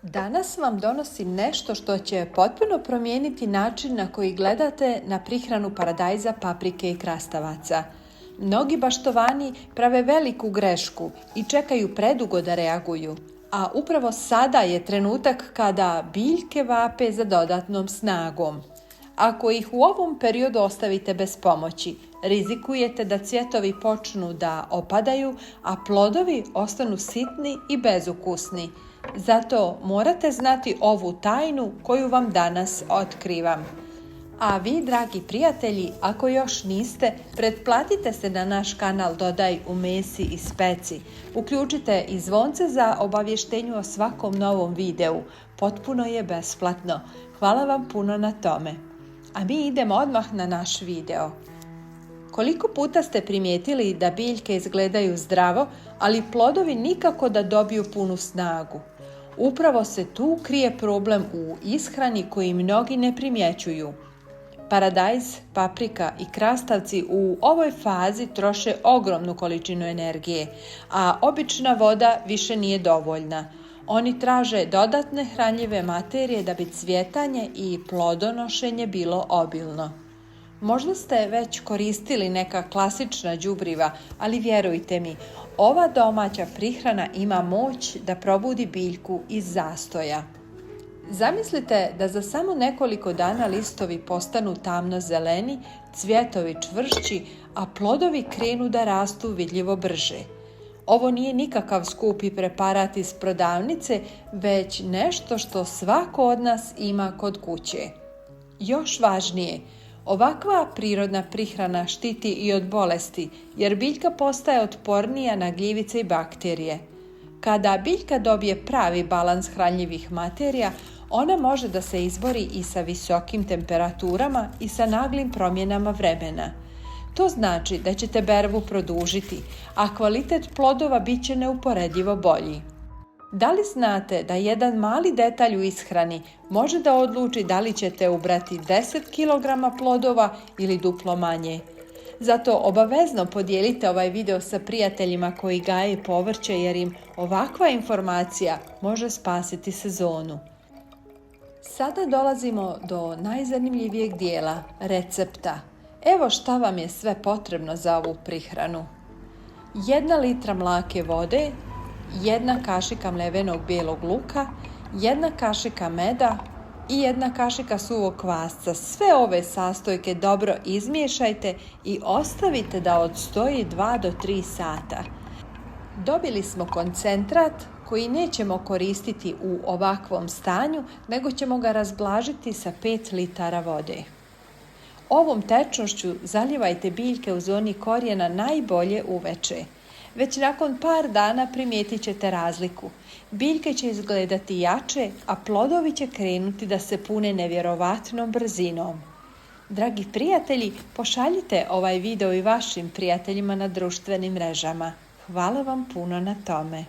Danas vam donosim nešto što će potpuno promijeniti način na koji gledate na prihranu paradajza, paprike i krastavaca. Mnogi baštovani prave veliku grešku i čekaju predugo da reaguju, a upravo sada je trenutak kada biljke vape za dodatnom snagom. Ako ih u ovom periodu ostavite bez pomoći, rizikujete da cvjetovi počnu da opadaju, a plodovi ostanu sitni i bezukusni. Zato morate znati ovu tajnu koju vam danas otkrivam. A vi, dragi prijatelji, ako još niste, pretplatite se na naš kanal Dodaj, umesi i speci. Uključite i zvonce za obavještenju o svakom novom videu. Potpuno je besplatno. Hvala vam puno na tome. A mi idemo odmah na naš video. Koliko puta ste primijetili da biljke izgledaju zdravo, ali plodovi nikako da dobiju punu snagu? Upravo se tu krije problem u ishrani koji mnogi ne primjećuju. Paradajz, paprika i krastavci u ovoj fazi troše ogromnu količinu energije, a obična voda više nije dovoljna. Oni traže dodatne hranljive materije da bi cvjetanje i plodonošenje bilo obilno. Možda ste već koristili neka klasična đubriva, ali vjerujte mi, ova domaća prihrana ima moć da probudi biljku iz zastoja. Zamislite da za samo nekoliko dana listovi postanu tamno zeleni, cvjetovi čvršći, a plodovi krenu da rastu vidljivo brže. Ovo nije nikakav skupi preparat iz prodavnice, već nešto što svako od nas ima kod kuće. Još važnije, ovakva prirodna prihrana štiti i od bolesti, jer biljka postaje otpornija na gljivice i bakterije. Kada biljka dobije pravi balans hranljivih materija, ona može da se izbori i sa visokim temperaturama i sa naglim promjenama vremena. To znači da ćete berbu produžiti, a kvalitet plodova bit će neuporedivo bolji. Da li znate da jedan mali detalj u ishrani može da odluči da li ćete ubrati 10 kg plodova ili duplo manje? Zato obavezno podijelite ovaj video sa prijateljima koji gaje povrće, jer im ovakva informacija može spasiti sezonu. Sada dolazimo do najzanimljivijeg dijela, recepta. Evo šta vam je sve potrebno za ovu prihranu. 1 litra mlake vode, 1 kašika mlevenog bijelog luka, 1 kašika meda i 1 kašika suvog kvasca. Sve ove sastojke dobro izmiješajte i ostavite da odstoji 2 do 3 sata. Dobili smo koncentrat koji nećemo koristiti u ovakvom stanju, nego ćemo ga razblažiti sa 5 litara vode. Ovom tečnošću zalijevajte biljke u zoni korijena najbolje uveče. Već nakon par dana primijetit ćete razliku. Biljke će izgledati jače, a plodovi će krenuti da se pune nevjerovatnom brzinom. Dragi prijatelji, pošaljite ovaj video i vašim prijateljima na društvenim mrežama. Hvala vam puno na tome.